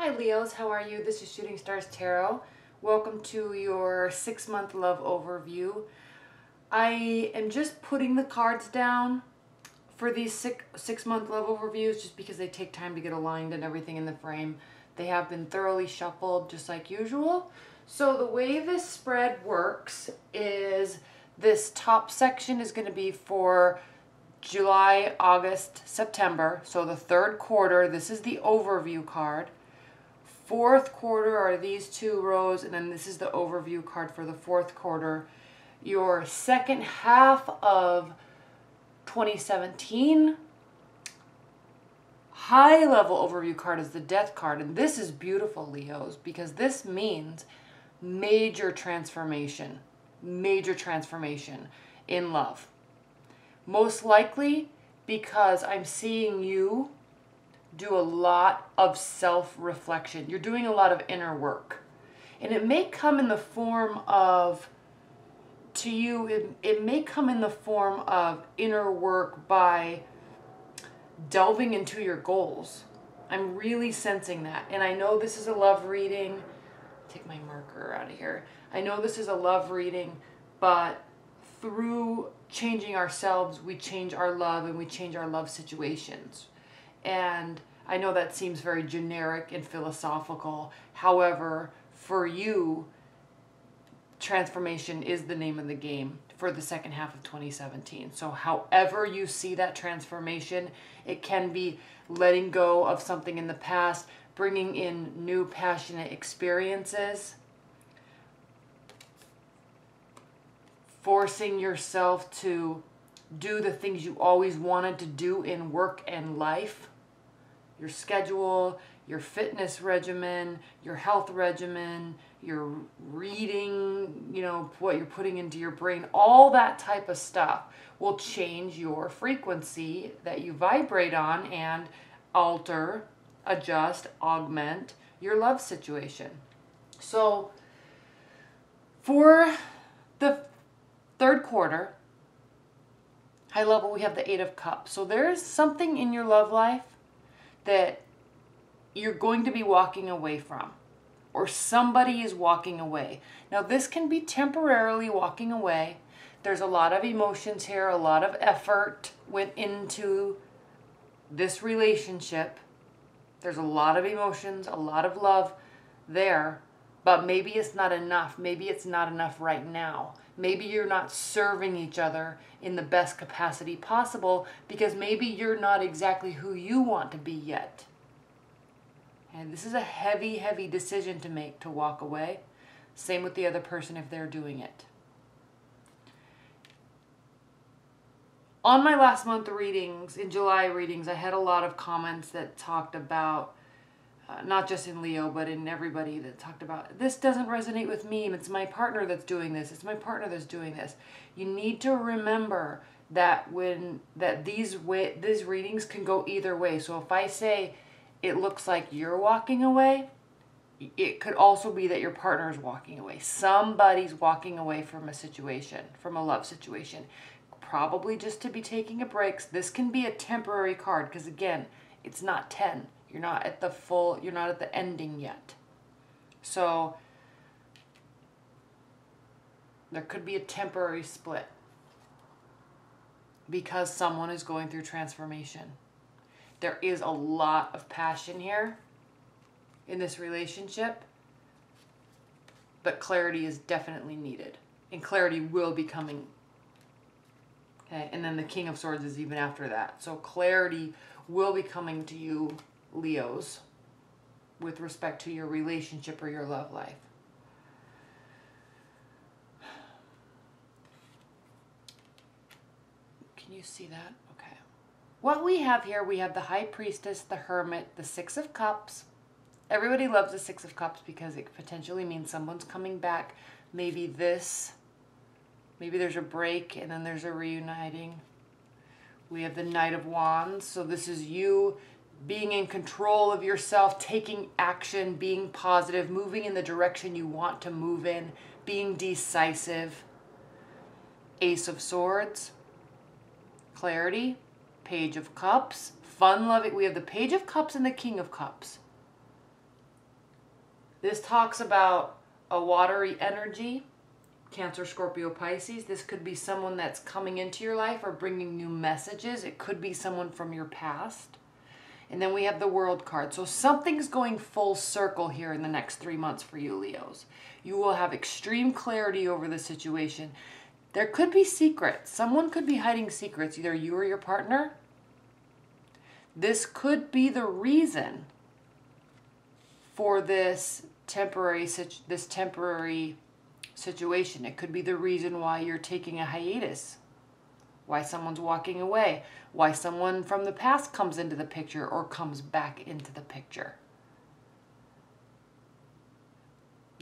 Hi Leos, how are you? This is Shooting Stars Tarot. Welcome to your 6-month love overview. I am just putting the cards down for these six-month love overviews just because they take time to get aligned and everything in the frame. They have been thoroughly shuffled just like usual. So the way this spread works is this top section is going to be for July, August, September. So the third quarter, this is the overview card. Fourth quarter are these two rows, and then this is the overview card for the fourth quarter. Your second half of 2017 high level overview card is the Death card, and this is beautiful, Leos, because this means major transformation in love. Most likely because I'm seeing you do a lot of self-reflection. You're doing a lot of inner work. And it may come in the form of, to you, it may come in the form of inner work by delving into your goals. I'm really sensing that. And I know this is a love reading. Take my marker out of here. I know this is a love reading, but through changing ourselves, we change our love and we change our love situations. And I know that seems very generic and philosophical. However, for you, transformation is the name of the game for the second half of 2017. So however you see that transformation, it can be letting go of something in the past, bringing in new passionate experiences, forcing yourself to do the things you always wanted to do in work and life, your schedule, your fitness regimen, your health regimen, your reading, what you're putting into your brain, all that type of stuff will change your frequency that you vibrate on and alter, adjust, augment your love situation. So for the third quarter, high level, we have the Eight of Cups. So there is something in your love life that you're going to be walking away from, or somebody is walking away. Now this can be temporarily walking away. There's a lot of emotions here, a lot of effort went into this relationship. There's a lot of emotions, a lot of love there, but maybe it's not enough. Maybe it's not enough right now. Maybe you're not serving each other in the best capacity possible because maybe you're not exactly who you want to be yet. And this is a heavy, heavy decision to make, to walk away. Same with the other person if they're doing it. On my last month readings, in July readings, I had a lot of comments that talked about, not just in Leo, but in everybody, that talked about, this doesn't resonate with me, it's my partner that's doing this, it's my partner that's doing this. You need to remember that these readings can go either way. So if I say it looks like you're walking away, it could also be that your partner is walking away. Somebody's walking away from a situation, from a love situation. Probably just to be taking a break. This can be a temporary card because again, it's not 10. You're not at the ending yet. So there could be a temporary split because someone is going through transformation. There is a lot of passion here in this relationship, but clarity is definitely needed. And clarity will be coming. Okay, and then the King of Swords is even after that. So clarity will be coming to you, Leos, with respect to your relationship or your love life. Can you see that? Okay. What we have here, we have the High Priestess, the Hermit, the Six of Cups. Everybody loves the Six of Cups because it potentially means someone's coming back. Maybe there's a break and then there's a reuniting. We have the Knight of Wands. So this is you being in control of yourself, taking action, being positive, moving in the direction you want to move in, being decisive. Ace of Swords, clarity, Page of Cups, fun loving. We have the Page of Cups and the King of Cups. This talks about a watery energy, Cancer, Scorpio, Pisces. This could be someone that's coming into your life or bringing new messages. It could be someone from your past. And then we have the World card. So something's going full circle here in the next 3 months for you, Leos. You will have extreme clarity over the situation. There could be secrets. Someone could be hiding secrets, either you or your partner. This could be the reason for this temporary situation. It could be the reason why you're taking a hiatus, why someone's walking away, why someone from the past comes into the picture or comes back into the picture.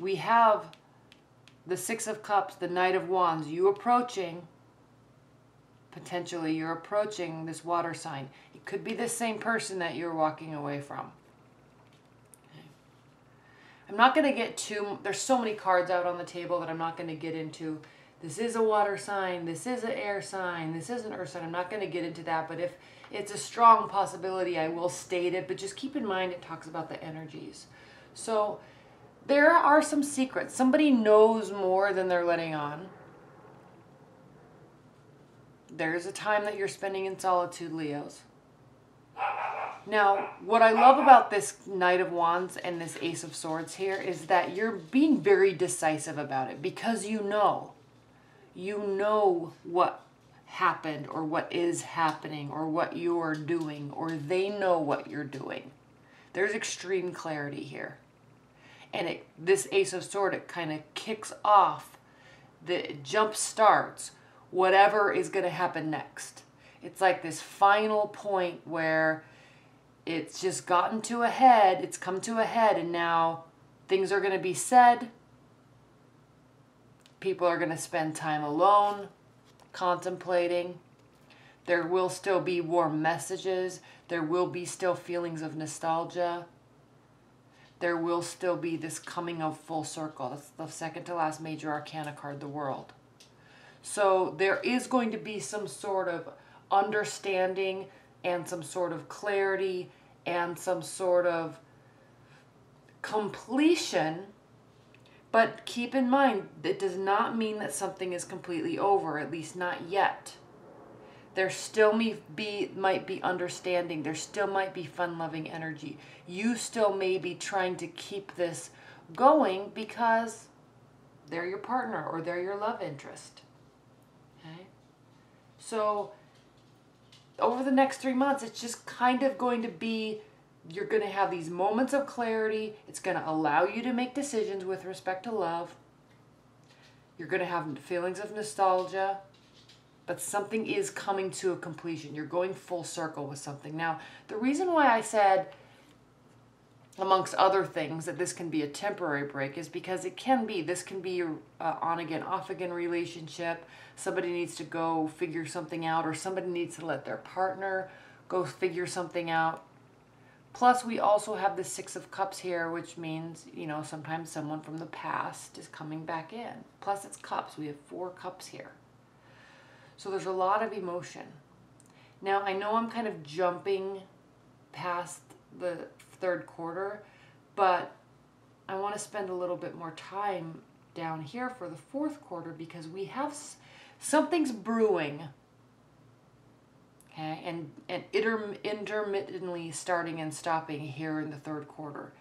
We have the Six of Cups, the Knight of Wands, potentially you're approaching this water sign. It could be the same person that you're walking away from. I'm not going to get there's so many cards out on the table that I'm not going to get into. This is a water sign, this is an air sign, this is an earth sign. I'm not going to get into that, but if it's a strong possibility, I will state it. But just keep in mind it talks about the energies. So there are some secrets. Somebody knows more than they're letting on. There's a time that you're spending in solitude, Leos. Now, what I love about this Knight of Wands and this Ace of Swords here is that you're being very decisive about it because you know what happened or what is happening or what you're doing, or they know what you're doing. There's extreme clarity here. And this Ace of Swords, it kind of kicks off, it jump starts whatever is going to happen next. It's like this final point where it's just gotten to a head, it's come to a head, and now things are going to be said. People are going to spend time alone, contemplating. There will still be warm messages. There will be still feelings of nostalgia. There will still be this coming of full circle. That's the second to last major arcana card, the World. So there is going to be some sort of understanding and some sort of clarity and some sort of completion. But keep in mind, it does not mean that something is completely over, at least not yet. There still might be understanding. There still might be fun-loving energy. You still may be trying to keep this going because they're your partner or they're your love interest. Okay? So over the next 3 months, it's just kind of going to be, you're going to have these moments of clarity. It's going to allow you to make decisions with respect to love. You're going to have feelings of nostalgia, but something is coming to a completion. You're going full circle with something. Now, the reason why I said, amongst other things, that this can be a temporary break is because this can be an on-again, off-again relationship. Somebody needs to go figure something out, or somebody needs to let their partner go figure something out. Plus, we also have the Six of Cups here, which means, sometimes someone from the past is coming back in. Plus, it's cups. We have 4 cups here. So there's a lot of emotion. Now, I know I'm kind of jumping past the third quarter, but I want to spend a little bit more time down here for the fourth quarter because we have something's brewing. Okay, and intermittently starting and stopping here in the third quarter.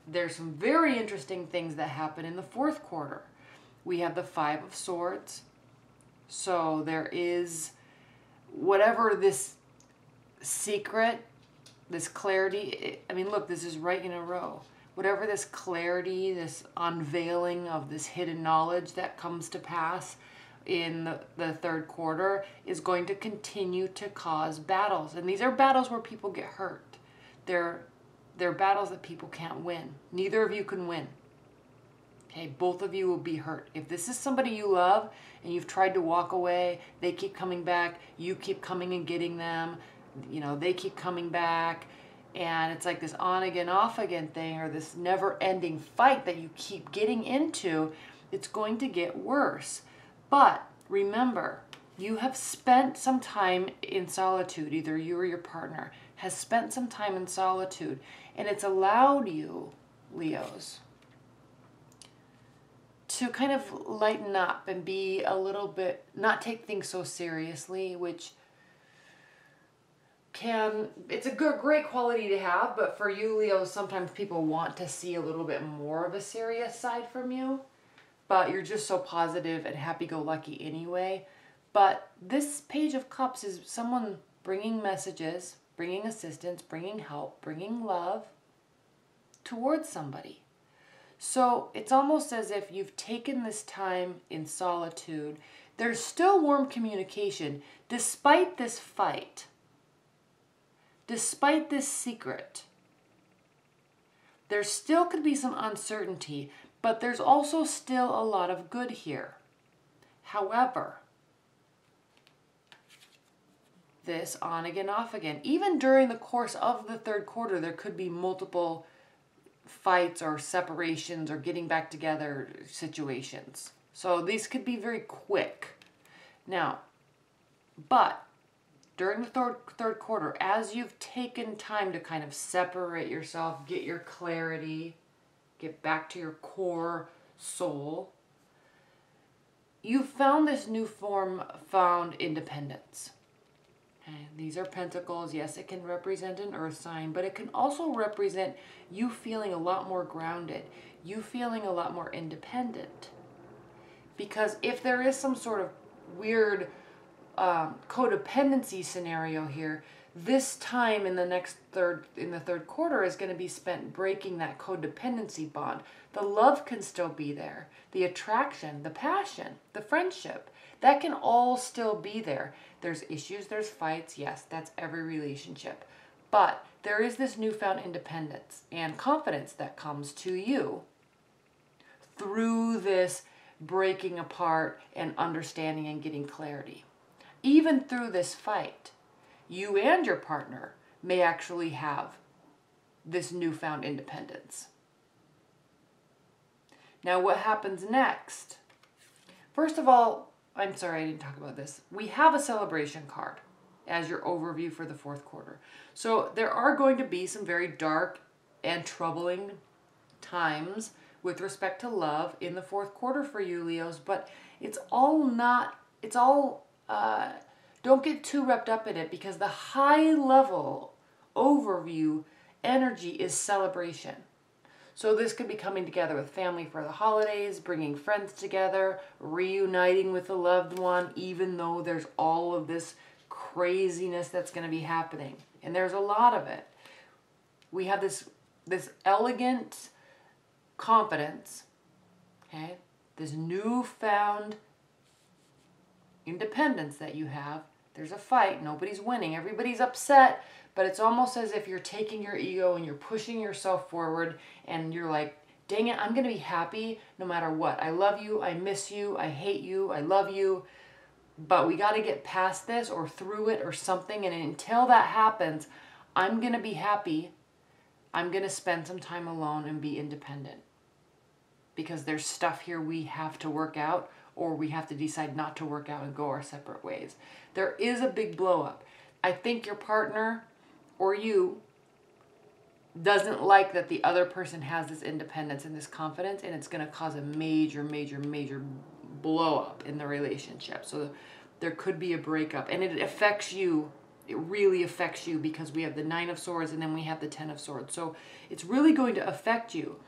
There's some very interesting things that happen in the fourth quarter. We have the Five of Swords. So there is whatever this secret, this clarity, look, this is right in a row. Whatever this clarity, this unveiling of this hidden knowledge that comes to pass in the third quarter is going to continue to cause battles. And these are battles where people get hurt. They're battles that people can't win. Neither of you can win. Okay, both of you will be hurt. If this is somebody you love and you've tried to walk away, they keep coming back, you keep coming and getting them, they keep coming back, and it's like this on again, off again thing, or this never ending fight that you keep getting into, it's going to get worse. But remember, you have spent some time in solitude, either you or your partner has spent some time in solitude, and it's allowed you, Leos, to kind of lighten up and be a little bit, not take things so seriously, which it's a great quality to have, but for you, Leo, sometimes people want to see a little bit more of a serious side from you, but you're just so positive and happy-go-lucky anyway. But this Page of Cups is someone bringing messages, bringing assistance, bringing help, bringing love towards somebody. So it's almost as if you've taken this time in solitude. There's still warm communication despite this fight. Despite this secret, there still could be some uncertainty, but there's also still a lot of good here. However, this on again, off again. Even during the course of the third quarter, there could be multiple fights or separations or getting back together situations. So these could be very quick. Now, but during the third quarter, as you've taken time to kind of separate yourself, get your clarity, get back to your core soul, you've found this found independence. Okay? These are pentacles. Yes, it can represent an earth sign, but it can also represent you feeling a lot more grounded, you feeling a lot more independent. Because if there is some sort of weird codependency scenario here, this time in the third quarter is going to be spent breaking that codependency bond. The love can still be there. The attraction, the passion, the friendship, that can all still be there. There's issues, there's fights. Yes, that's every relationship. But there is this newfound independence and confidence that comes to you through this breaking apart and understanding and getting clarity. Even through this fight, you and your partner may actually have this newfound independence. Now, what happens next? First of all, I'm sorry I didn't talk about this. We have a celebration card as your overview for the fourth quarter. So there are going to be some very dark and troubling times with respect to love in the fourth quarter for you, Leos, but don't get too wrapped up in it, because the high level overview energy is celebration. So this could be coming together with family for the holidays, bringing friends together, reuniting with a loved one, even though there's all of this craziness that's going to be happening. And there's a lot of it. We have this elegant confidence, okay? This newfound independence that you have. There's a fight. Nobody's winning. Everybody's upset. But it's almost as if you're taking your ego and you're pushing yourself forward, and you're like, dang it, I'm going to be happy no matter what. I love you. I miss you. I hate you. I love you. But we got to get past this or through it or something. And until that happens, I'm going to be happy. I'm going to spend some time alone and be independent. Because there's stuff here we have to work out, or we have to decide not to work out and go our separate ways. There is a big blow up. I think your partner or you doesn't like that the other person has this independence and this confidence, and it's going to cause a major, major, major blow up in the relationship. So there could be a breakup, and it affects you. It really affects you, because we have the 9 of Swords and then we have the 10 of Swords. So it's really going to affect you.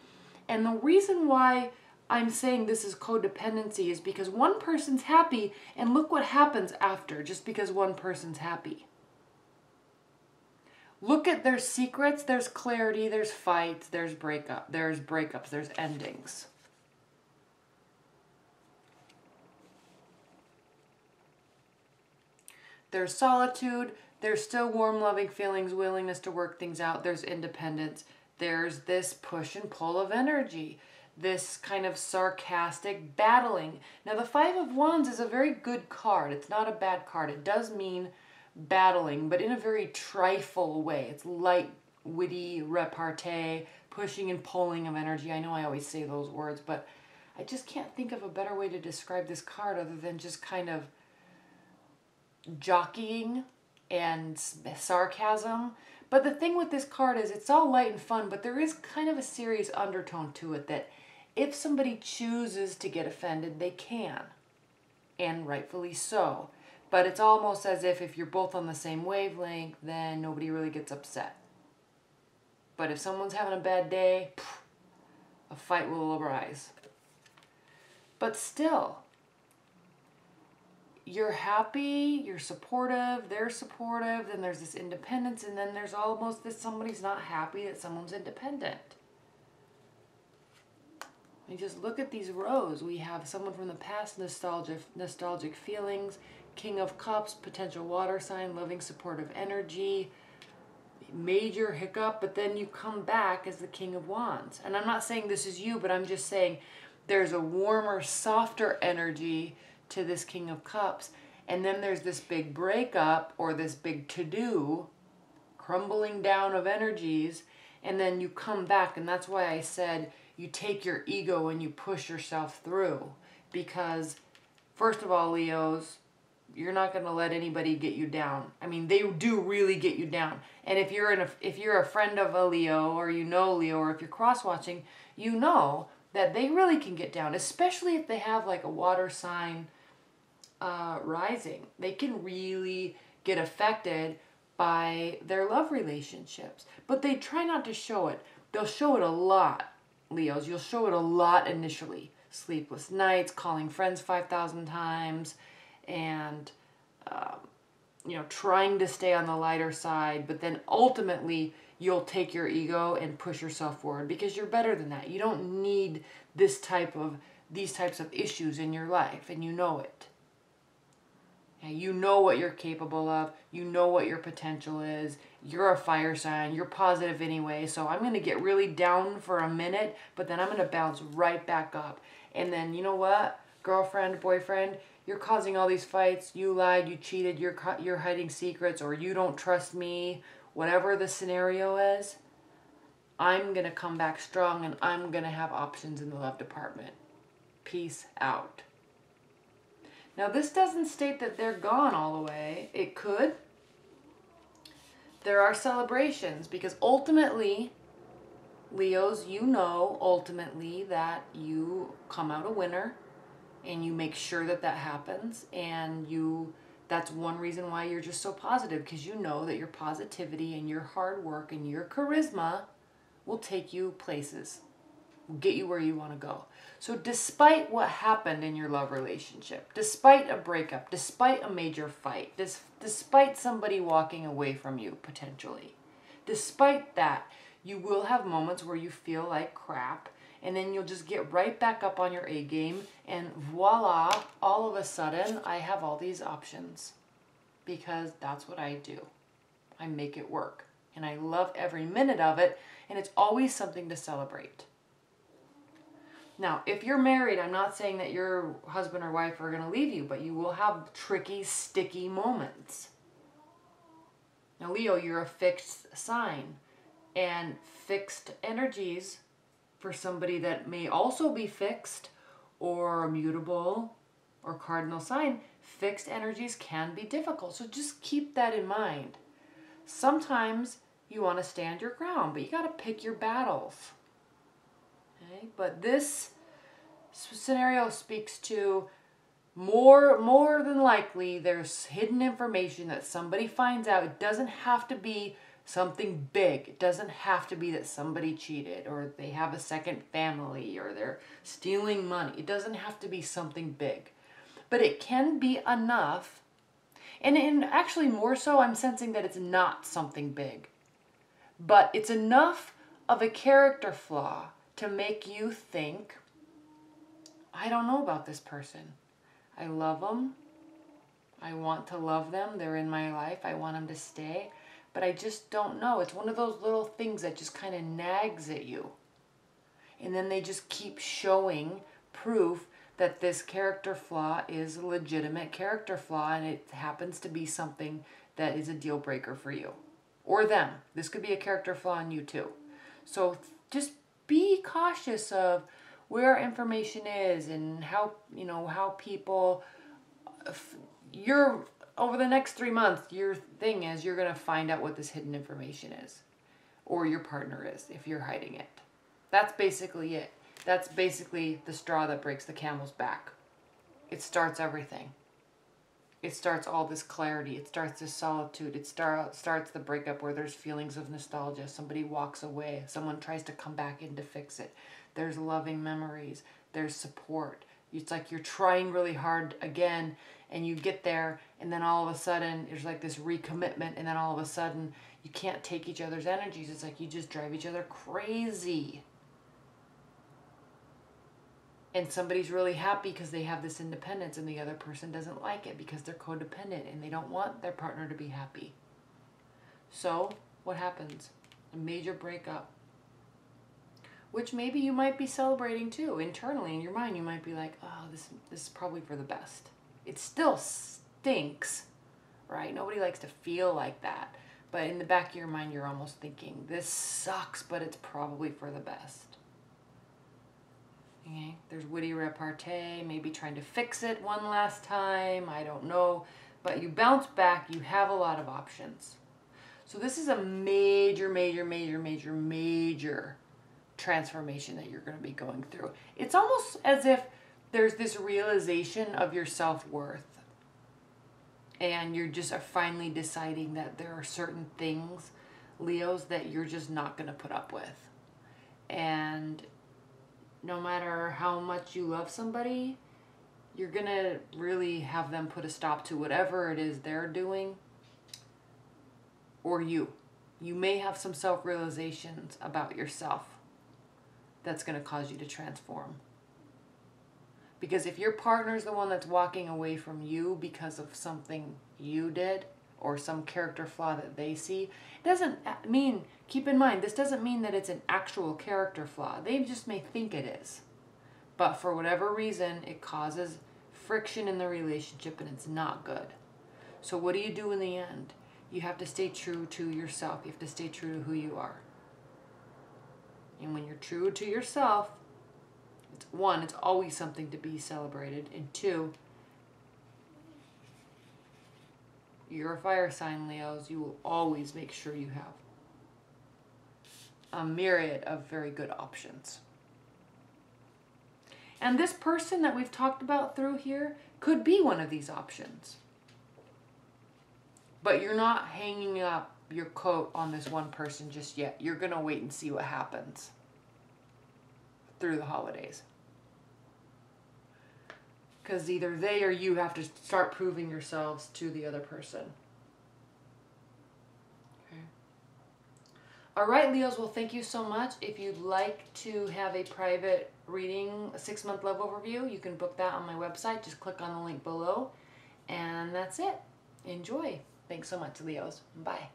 And the reason why I'm saying this is codependency is because one person's happy, and look what happens after, just because one person's happy. Look at their secrets, there's clarity, there's fights, there's breakups, there's endings. There's solitude, there's still warm, loving feelings, willingness to work things out, there's independence, there's this push and pull of energy, this kind of sarcastic battling. Now the 5 of Wands is a very good card. It's not a bad card. It does mean battling, but in a very trifle way. It's light, witty, repartee, pushing and pulling of energy. I know I always say those words, but I just can't think of a better way to describe this card other than just kind of jockeying and sarcasm. But the thing with this card is it's all light and fun, but there is kind of a serious undertone to it, that If somebody chooses to get offended, they can, and rightfully so. But it's almost as if you're both on the same wavelength, then nobody really gets upset. But if someone's having a bad day, a fight will arise. But still, you're happy, you're supportive, they're supportive, then there's this independence, and then there's almost this somebody's not happy that someone's independent. You just look at these rows. We have someone from the past, nostalgic feelings, King of Cups, potential water sign, loving, supportive energy, major hiccup, but then you come back as the King of Wands. And I'm not saying this is you, but I'm just saying there's a warmer, softer energy to this King of Cups. And then there's this big breakup or this big to-do, crumbling down of energies, and then you come back. And that's why I said you take your ego and you push yourself through. Because, first of all, Leos, you're not going to let anybody get you down. I mean, they do really get you down. And if you're a friend of a Leo, or you know Leo, or if you're cross-watching, you know that they really can get down, especially if they have like a water sign rising. They can really get affected by their love relationships. But they try not to show it. They'll show it a lot, Leos. You'll show it a lot initially. Sleepless nights, calling friends 5,000 times, and trying to stay on the lighter side, but then ultimately you'll take your ego and push yourself forward because you're better than that. You don't need these types of issues in your life, and you know it. Okay? You know what you're capable of. You know what your potential is. You're a fire sign. You're positive anyway, so I'm going to get really down for a minute, but then I'm going to bounce right back up. And then, you know what? Girlfriend, boyfriend, you're causing all these fights. You lied, you cheated, you're hiding secrets, or you don't trust me. Whatever the scenario is, I'm going to come back strong, and I'm going to have options in the love department. Peace out. Now, this doesn't state that they're gone all the way. It could. There are celebrations, because ultimately, Leos, you know ultimately that you come out a winner, and you make sure that happens, and that's one reason why you're just so positive, because you know that your positivity and your hard work and your charisma will take you places, will get you where you want to go. So despite what happened in your love relationship, despite a breakup, despite a major fight, despite somebody walking away from you potentially, despite that, you will have moments where you feel like crap, and then you'll just get right back up on your A game, and voila, all of a sudden, I have all these options. Because that's what I do. I make it work. And I love every minute of it, and it's always something to celebrate. Now, if you're married, I'm not saying that your husband or wife are going to leave you, but you will have tricky, sticky moments. Now, Leo, you're a fixed sign, and fixed energies for somebody that may also be fixed or mutable or cardinal sign, fixed energies can be difficult. So just keep that in mind. Sometimes you want to stand your ground, but you got to pick your battles. Okay? But this scenario speaks to more than likely there's hidden information that somebody finds out. It doesn't have to be something big. It doesn't have to be that somebody cheated or they have a second family or they're stealing money. It doesn't have to be something big. But it can be enough. And actually more so, I'm sensing that it's not something big. But it's enough of a character flaw to make you think, I don't know about this person. I love them. I want to love them. They're in my life. I want them to stay. But I just don't know. It's one of those little things that just kind of nags at you. And then they just keep showing proof that this character flaw is a legitimate character flaw, and it happens to be something that is a deal breaker for you. Or them. This could be a character flaw in you too. So just be cautious of where information is and how people, over the next 3 months, your thing is you're going to find out what this hidden information is. Or your partner is, if you're hiding it. That's basically it. That's basically the straw that breaks the camel's back. It starts everything. It starts all this clarity. It starts this solitude. It starts the breakup where there's feelings of nostalgia. Somebody walks away. Someone tries to come back in to fix it. There's loving memories. There's support. It's like you're trying really hard again, and you get there, and then all of a sudden there's like this recommitment, and then all of a sudden you can't take each other's energies. It's like you just drive each other crazy. And somebody's really happy because they have this independence, and the other person doesn't like it because they're codependent and they don't want their partner to be happy. So what happens? A major breakup, which maybe you might be celebrating too. Internally in your mind, you might be like, oh, this is probably for the best. It still stinks, right? Nobody likes to feel like that. But in the back of your mind, you're almost thinking, this sucks, but it's probably for the best. Okay, there's witty repartee, maybe trying to fix it one last time, I don't know. But you bounce back, you have a lot of options. So this is a major, major, major, major, major transformation that you're going to be going through. It's almost as if there's this realization of your self-worth. And you're just finally deciding that there are certain things, Leos, that you're just not going to put up with. And no matter how much you love somebody, you're going to really have them put a stop to whatever it is they're doing, or you. You may have some self-realizations about yourself that's going to cause you to transform. Because if your partner's the one that's walking away from you because of something you did or some character flaw that they see, it doesn't mean, keep in mind, this doesn't mean that it's an actual character flaw. They just may think it is. But for whatever reason, it causes friction in the relationship and it's not good. So what do you do in the end? You have to stay true to yourself. You have to stay true to who you are. And when you're true to yourself, one, it's always something to be celebrated. And two, you're a fire sign, Leos. You will always make sure you have a myriad of very good options. And this person that we've talked about through here could be one of these options. But you're not hanging up your coat on this one person just yet. You're going to wait and see what happens through the holidays. Because either they or you have to start proving yourselves to the other person. Okay. All right, Leos, well, thank you so much. If you'd like to have a private reading, a 6-month love overview, you can book that on my website. Just click on the link below. And that's it. Enjoy. Thanks so much, Leos. Bye.